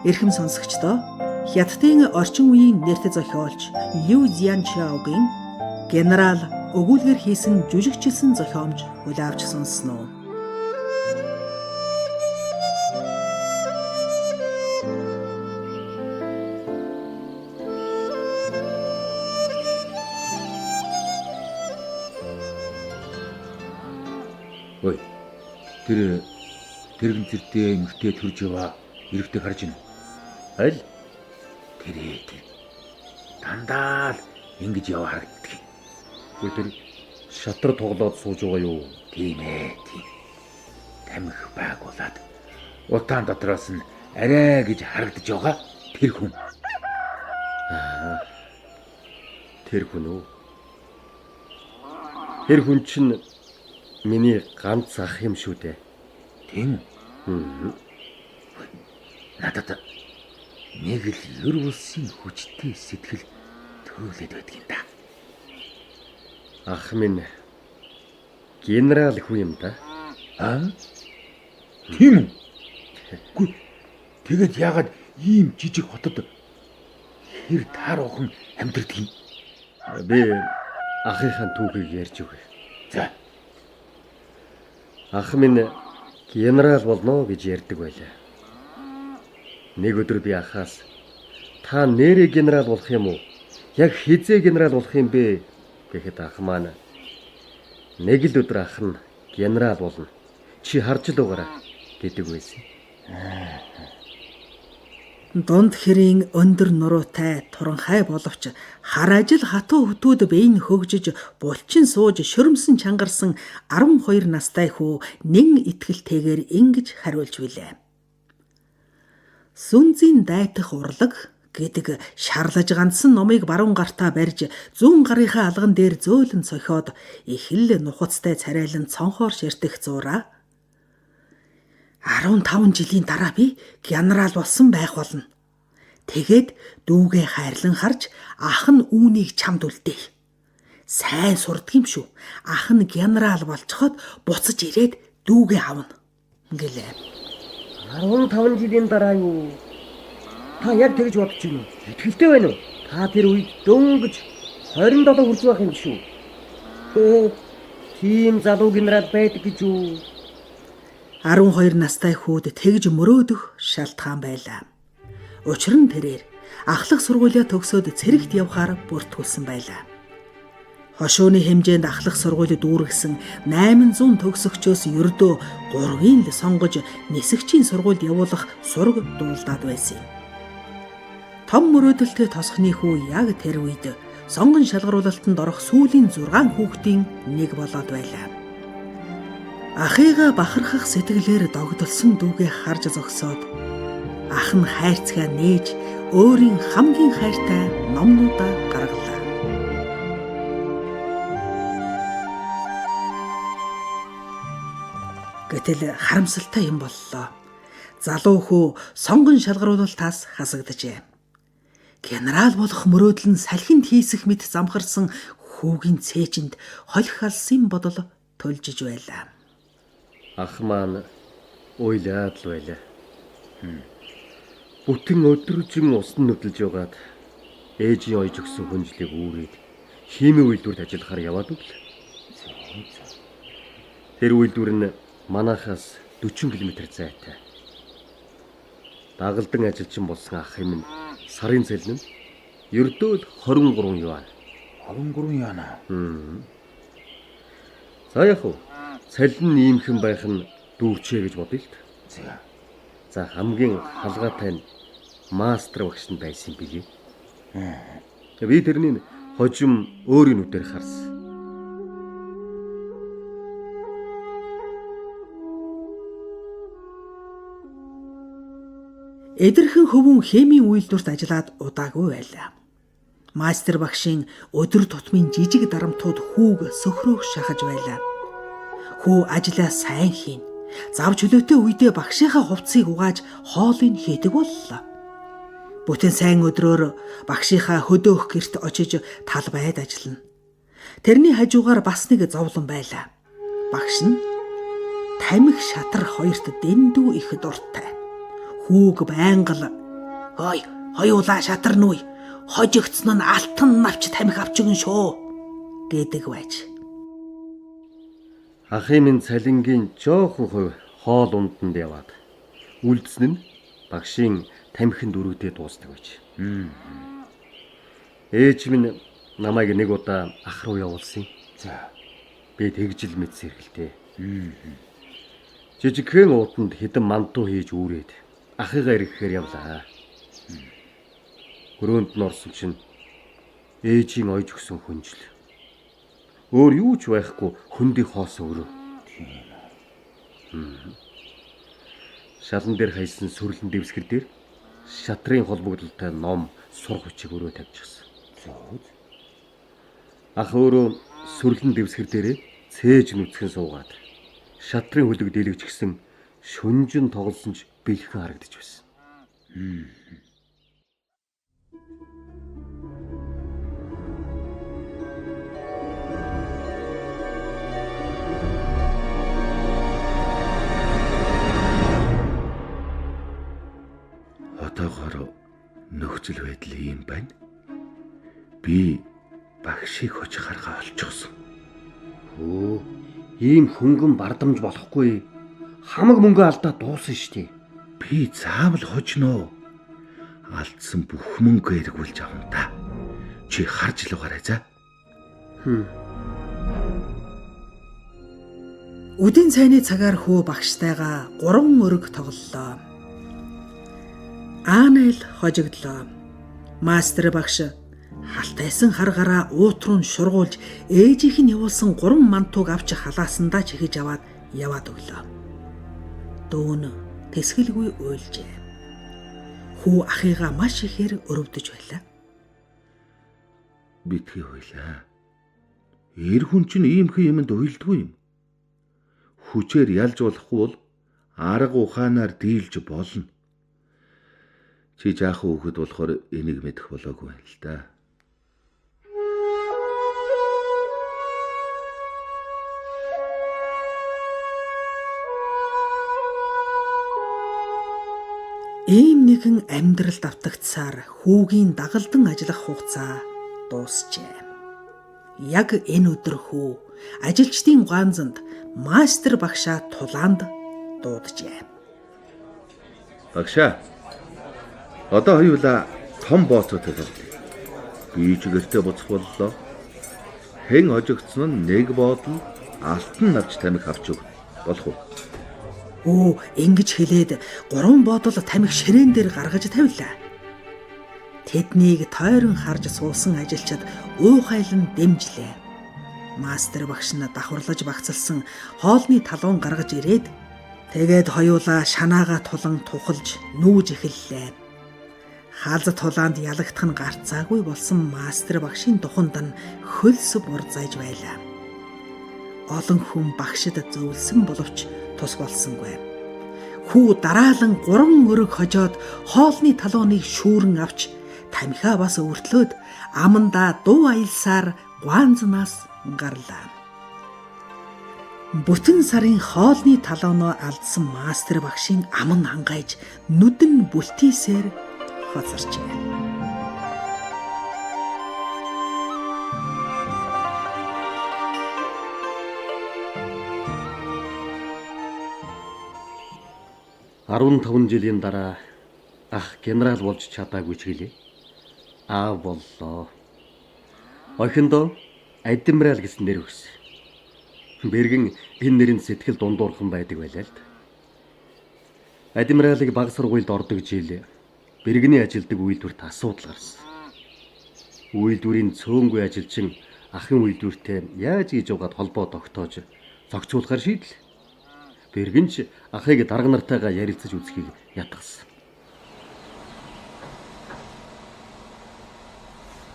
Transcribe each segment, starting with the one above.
Эрхэм сонсогчдоо Хятадын орчин үеийн нэртэй зохиолч Лю Зянчаогийн генерал өгүүлгээр хийсэн жүжигчилсэн зохиомж хүлэавч сонсноо. Ой, тэр тэрэгэн зэртэй эмэгтэй төрж яваа эрэхтэй харж байна. Аль? Тэр дандаа л ингэж яваа харагддаг. Ой, тэр шатар тоглоод сууж байгаа юу? Тийм ээ, тийм. Тамхи байгуулад утаан дотроос нь арай гэж харагдаж байгаа тэр хүн. Тэр хүн үү? Тэр хүн чинь миний ганц ах юм шүү дээ. Тийм үү? Надад нэг л ер улсын хүчтэй сэтгэл төөлөд байдаг юм да. Ах минь генерал хүн юм да. Тийм үү? Гү тэгээд яагаад ийм жижиг хотод хэр тааруухан амьдардаг юм? Би ахынхаа түүхийг ярьж өгье. За. Ах минь генерал болно гэж ярьдаг байлаа. Нэг өдөр би ахаас та нэрээ генерал болох юм уу? Яг хизээ генерал болох юм бэ гэхэд ах маань нэг л өдөр ах нь генерал болно. Чи харж л угаараа гэдэг байсан. Дунд хэрийн өндөр нуруутай туранхай боловч хар ажил хатуу хөтүүд бэйн хөгжиж булчин сууж шөрмсөн чангарсан 12 настай хүү нэн итгэлтэйгээр ингэж хариулж билээ. Сүнзийн дайтах урлаг гэдэг шарлаж ганцсан номыг баруун гартаа барьж зүүн гарынхаа алган дээр зөөлөн цохиод их л нухацтай царайлан цонхоор ширтэх зураа 15 жилийн дараа би генерал болсон байх болно. Тэгээд дүүгээ хайрлан харж ах нь үүнийг чамд үлдээ. Сайн сурдаг юм шүү. Ах нь генерал болцоход буцаж ирээд дүүгээ авна гэлээ. 15 жилийн дараа юу? Та яг тэгж бодож байна уу? Итгэлтэй байна уу? Та тэр үед дөнгөж 27 хүрч байх юм шүү. Тийм залуу генерал байдаг гэж юу? 12 настай хүүд тэгж мөрөөдөх шалтгаан байлаа. Учир нь тэрээр ахлах сургуулиа төгсөөд цэрэгт явхаар бүртгүүлсэн байлаа. Хошууны хэмжээнд ахлах сургуулиуд дүүргэсэн 800 төгсөгчөөс ердөө 3-ыг л сонгож нисгчийн сургуульд явуулах сураг дуулдаад байсан юм. Том мөрөөдөлтэй тосхны хүү яг тэр үед сонгон шалгаруулалтанд орох сүүлийн 6 хүүхдийн нэг болоод байлаа. Ахыгаа бахархах сэтгэлээр догдолсон дүүгээ харж зогсоод ах нь хайрцгаа нээж өөрийн хамгийн хайртай номнуудаа гаргалаа. Гэтэл харамсалтай юм боллоо. Залуу хүү сонгон шалгаруулалтаас хасагджээ. Генерал болох мөрөөдөл нь салхинд хийсэх мэт замхарсан хүүгийн цээжинд холих алсын бодол тулжиж байлаа. Ах маань уйлаад л байлаа. Бүтэн өдрөжин усан нүдэлж байгаад ээжийн ойж өгсөн хүнжлийг үүрээд химийн үйлдвэрт ажиллахаар яваад үл. Тэр үйлдвэр нь манайхаас 40 км зайтай. Дагалдан ажилчин болсон ах юм нь сарын цалин нь ердөө л 23 юан. 23 яана. За яг уу цалин иймхэн байх нь дүүрчээ гэж бодъё л та. За хамгийн халгаатай нь мастер багш нь байсан билий. Би тэрний хожим өөрийн нүдээр харсан. Эдэрхэн хөвөн химийн үйлдвэрт ажиллаад удаагүй байлаа. Мастер багшийн өдөр тутмын жижиг дарамтууд хүүг сөхрөөх шахаж байлаа. Хүү ажлаа сайн хийн. Зав чөлөөтэй үедээ багшийнхаа хувцсыг угааж хоолыг хийдэг боллоо. Бүтэн сайн өдрөөр багшийнхаа хөдөөх гэрт очиж талбайд ажиллана. Тэрний хажуугаар бас нэг зовлон байлаа. Багш нь тамхи шатар хоёрт дэндүү их дуртай. Хүүг байнгал Хой, хоёулаа шатарнуй. Хожигдсон нь алтан навч тамхи авч өгнө шүү гэдэг байж. Ахын минь цалингийн жоохон хувь хоол унданд яваад үлдсэн нь багшийн тамхинд өргөдөө дуусдаг байж. Ээж минь намайг нэг удаа ах руу явуулсан. За. Би тэгжил мэдсэн хэргэлтэй. Жижигхэн уутанд хэдэн мантуу хийж үүрээд ахыгаа ирэхээр явлаа. Өрөөнд нь орсон чинь ээжийн ойж өгсөн хүнжил. Өөр юу ч байхгүй хөндий хоос өрөө. Шалан дээр хайсан сүрлэн дэвсгэр дээр шатрын холбогдолтой ном сурах хүчиг өрөө тавьчихсан. Ах өөрөө сүрлэн дэвсгэр дээрээ цээж нүцгэн суугаад шатрын хөлөг дэлгэжсэн шүнжин тоглосон ч бэлхэн харагдаж байсан. Одоогоор нөхцөл байдал ийм байна. Би багшийг хож харгаа олчихсон. Өө, ийм хөнгөн бардамж болохгүй. Хамаг мөнгө алдаа дуусан штий. Би заавал хожноо. Алдсан бүх мөнгөө эргүүлж авна та. Чи харж л угаарай за. Үдийн цайны цагаар хөө багштайгаа 3 өрөг тоглолоо. Аанел хожигдлоо. Мастер багш халтайсан харгараа уут руу шургуулж ээжийнх нь явуулсан 3 мантууг авч халаасандаа чихэж аваад яваад өглөө. Дүүн тэсгэлгүй уйлжээ. Хүү ахыгаа маш ихээр өрөвдөж байлаа. Битгий хуйлаа. Эр хүн чинь иймхэн юмд уйлдгүй юм. Хүчээр ялж болохгүй бол арга ухаанаар дийлж болно. Чи жаахан хүүхэд болохоор энийг мэдэх болоогүй байна л да. Ийм нэгэн амьдралд автагдсаар хүүгийн дагалдан ажиллах хугацаа дуусжээ. Яг энэ өдөр хүү ажилчдын ганцанд мастер багшаа тулаанд дууджээ. Багшаа. Одоо хоёулаа том бооцоотой боллоо. Би ч гэртээ буцах боллоо. Хэн хожигдсон нь нэг боодол алтан навч тамхи авч өг. Болох уу? Өө, ингэж хэлээд 3 боодол тамхи ширээн дээр гаргаж тавилаа. Тэднийг тойрон харж суусан ажилчид уухайлан дэмжлээ. Мастер багш нь давхарлаж багцалсан хоолны талуун гаргаж ирээд тэгээд хоёулаа шанаагаа тулан тухалж нүүж эхэллээ. Хаалз тулаанд ялагдах нь гарцаагүй болсон мастер багшийн туханд нь хөлс бур зайж байлаа. Олон хүн багшид зөвлөсөн боловч тус болсонгүй. Хүү дараалан 3 өрөг хожоод хоолны талууныг шүүрэн авч тамхиа бас өртлөөд амандаа дуу аялсаар гуанзнаас гарлаа. Бүтэн сарын хоолны талуунаа алдсан мастер багшийн аман хангайж нүдэн бүлтийсээр хоцорчээ. Арван 5 жилийн дараа ах генерал болж чадаагүй ч гэлээ. Аав боллоо. Охиндоо адмирал гэсэн нэр өгсөн. Бэргэн энэ нэрэнд сэтгэл дундуурхан байдаг байлаа л да. Адмиралыг баг сургуульд ордог жил бэргэний ажилдаг үйлдвэрт асуудал гарсан. Үйлдвэрийн цөөнгүй ажилчин ахын үйлдвэртэй яаж хийж угаад холбоо тогтоож зохицуулахар шийдэл. Бэргэнч ахыг дарга нартайгаа ярилцаж үзхийг ятгсан.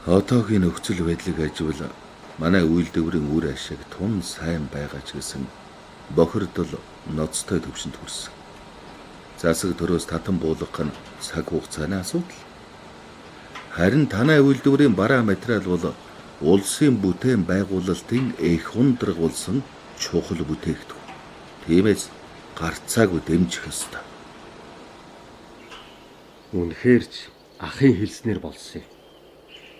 Одоогийн нөхцөл байдлыг аживал манай үйлдвэрийн үр ашиг тун сайн байгаа ч гэсэн бохирдол ноцтой төвшөнд хүрсэн. Засаг төрөөс татан буулгах нь цаг хугацааны асуудал. Харин танай үйлдвэрийн бараа материал бол улсын бүтээн байгуулалтын их ундраг болсон чухал бүтээгдэхүүн. Тиймээс гарцаагүй дэмжих ёстой. Үнэхээр ч ахын хэлснээр болсон юм.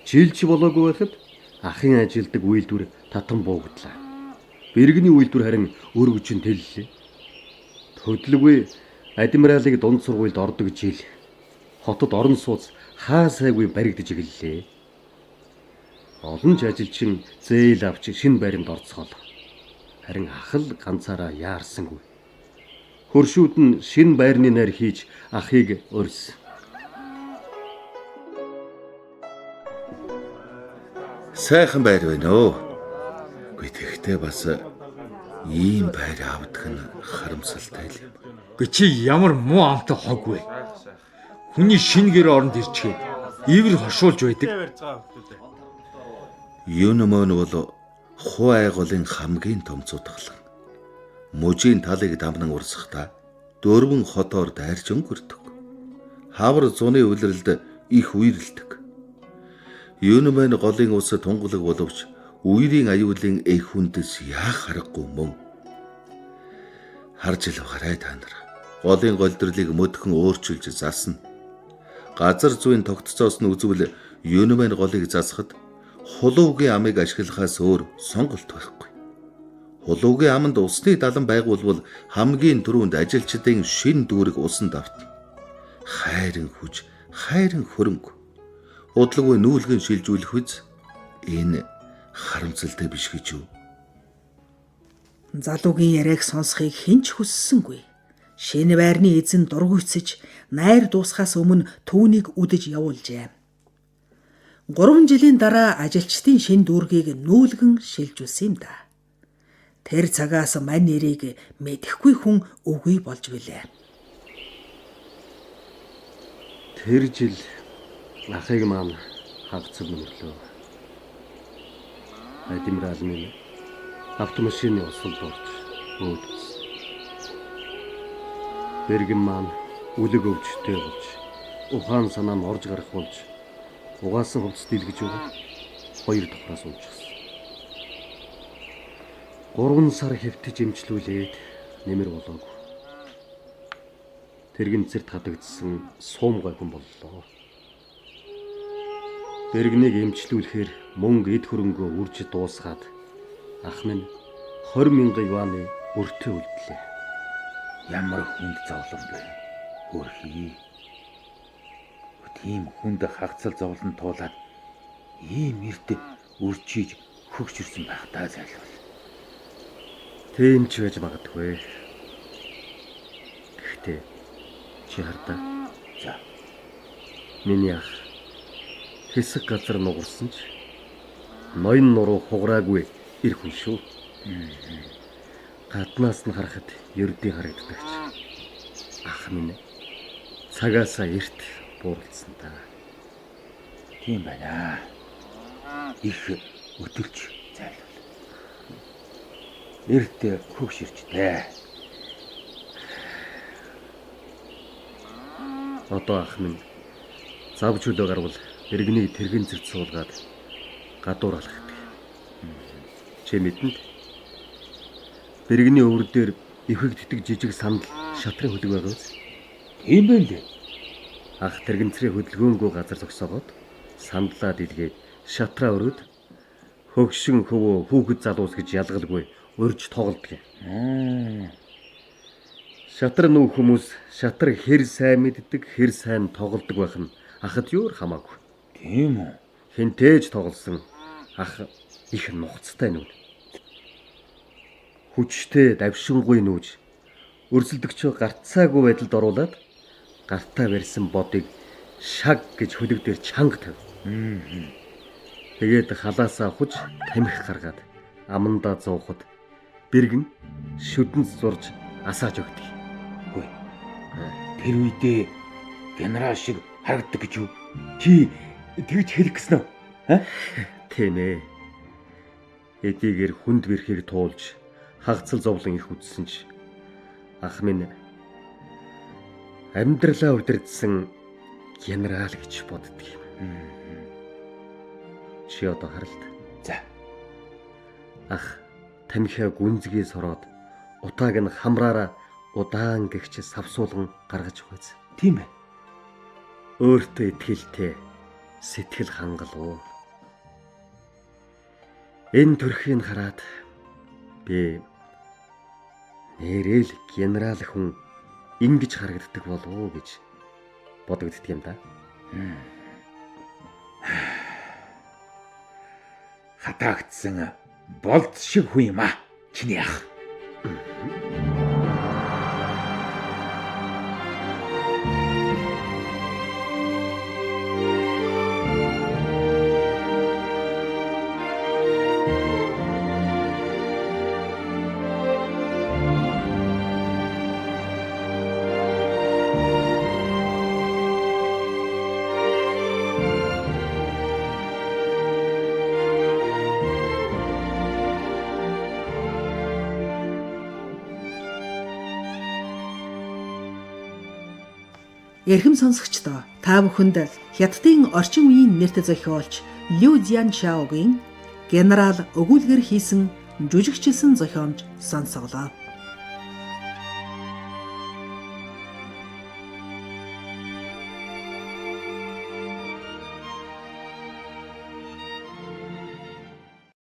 Жилч болоогүй байхад ахын ажилдаг үйлдвэр татан буугдлаа. Бэргэний үйлдвэр харин өргөж нь тэллээ. Хөдөлгөй адмиралыг дунд сургуульд ордог жил хотод орон сууц хаа сайгүй баригдаж игэллээ. Олон ч ажилчин зээл авч шинэ байранд орцгоол. Харин ах л ганцаараа яарсангүй. Хөршүүд нь шинэ байрны найр хийж ахыг өрсөн. Сайхан байр байна өө. Гүй тэгтээ бас ийм байр авдах нь харамсалтай л юм. Гэ чи ямар муу амтай хог вэ? Хүний шинэ гэр оронд ирчгээд ивэр хошуулж байдаг. Юномон бол хуу айгуулын хамгийн том цутгалан. Мужийн талыг дамнан урсахдаа дөрвөн хотоор дайрч өнгөрдөг. Хавар зуны үлрэлд их үерэлдэг. Юномон голын ус тунгалаг боловч үерийн аюулын эх хүндэс яах аргагүй мөн. Харж л хараа та нар. Голын голдрлыг мөдгөн өөрчилж засна. Газар зүйн тогтцоос нь үзвэл Юномон голыг засахад хулуугийн амыг ашиглахаас өөр сонголт байхгүй. Хулуугийн аманд усны далан байгуулвал хамгийн түрүүнд ажилчдын шин дүүрэг усанд автна. Хайрын хүч, хайрын хөрөнгө. Удалгүй нүүлгэн шилжүүлэх үз. Энэ харамсалтай биш гэж юу? Залуугийн яриаг сонсхийг хэн ч хүссэнгүй. Шинэ байрны эзэн дургуйцэж найр дуусахаас өмнө түүнийг үдэж явуулжээ. 3 жилийн дараа ажилчдын шинэ дүүргийг нүүлгэн шилжүүлсэн юм да. Тэр цагаас мань нэрийг мэдэхгүй хүн үгүй болж билээ. Тэр жил ахыг маань хагцал нөрлөө. Адмирал минь автомашины усалд орж өөдсөн. Бэргэн маань үлэг өвчтэй болж ухаан санаа нь орж гарах болж угаасан хувцас дэлгэж байгаа 2 тухраас унчихсан. 3 сар хэвтэж эмчлүүлээд нэмэр болоогүй. Тэргэнцэрт хатагдсан суумгай хүн боллоо. Бэргэнийг эмчлүүлэхээр мөнгө эд хөрөнгөө үрж дуусгаад ах минь 20,000 юаны өртөө үлдлээ. Ямар хүнд зовлон бэ? Хөрхий. Тийм хүнд хагцал зовлон туулаад ийм эрт үрчиж хөгж ирсэн байх таа зайлвал. Тийм ч байж магадгүй. Гэхдээ чи хардаа. За. Миний ах хэсэг газар нугарсан ч ноён нуруу хугараагүй эр хүн шүү. Гаднаас нь харахад ердийн харагддагч. Ах минь цагаасаа эрт бууралцсан та. Тийм байна. Их өтөлж зайлвал. Эрт хөгж ирчтэй. Одоо ах минь завж хөлөө гарвал бэргэнийг тэргэн зэрэг суулгаад гадуур алхдаг. Чи мэдэнд бэргэний өвөр дээр эвхэгддэг жижиг сандал шатрын хөлөг байгаа биз? Тийм байна лээ. Ах тэргэнцрийн хөдөлгөөнгөө газар зогсоогоод сандлаа дэлгээд шатраа өрөөд хөгшин хөвөө хүүхэд залуус гэж ялгалгүй урьж тоглодог юм. Шатар нүүх хүмүүс шатар хэр сайн мэддэг, хэр сайн тоглодог байх нь ахад юур хамаагүй. Тийм үү? Хинтээж тоглосон ах их нухацтай нүүн. Хүчтэй давшингүй нүүж өрсөлдөгчөө гарцаагүй байдалд оруулаад гартаа барьсан бодыг шаг гэж хөлөг дээр чанга тавь. Тэгээд халаасаа хуж тамхи гаргаад амандаа зооход бэргэн шүдэнц зурж асааж өгдөг. Хөөе. Тэр үедээ генерал шиг харагддаг гэж юу? Чи тэгж хэлэх гэсэн үү? Тийм ээ. Эдийгээр хүнд бэрхийг туулж хагцал зовлон их үтсэн ч ах минь амьдралаа удирдсан генерал гэж боддөг юм. Чи одоо харалт. За. Ах тамхиа гүнзгий сороод утааг нь хамраараа удаан гихч савсуулган гаргаж өгөөз. Тийм ээ. өөртөө итгэлтэй, сэтгэл хангалуун. Энэ төрхийг хараад би нэрэл генерал хүн ингэж харагддаг болов уу гэж бодогддөг юм да. Хатаагдсан болд шиг хүн юм а. Чиний ах. Эрхэм сонсогчдоо та бүхэнд Хятадын орчин үеийн нэрт зохиолч Лю Зяншаогийн генерал өгүүлгээр хийсэн жүжигчилсэн зохиомж сонсголоо.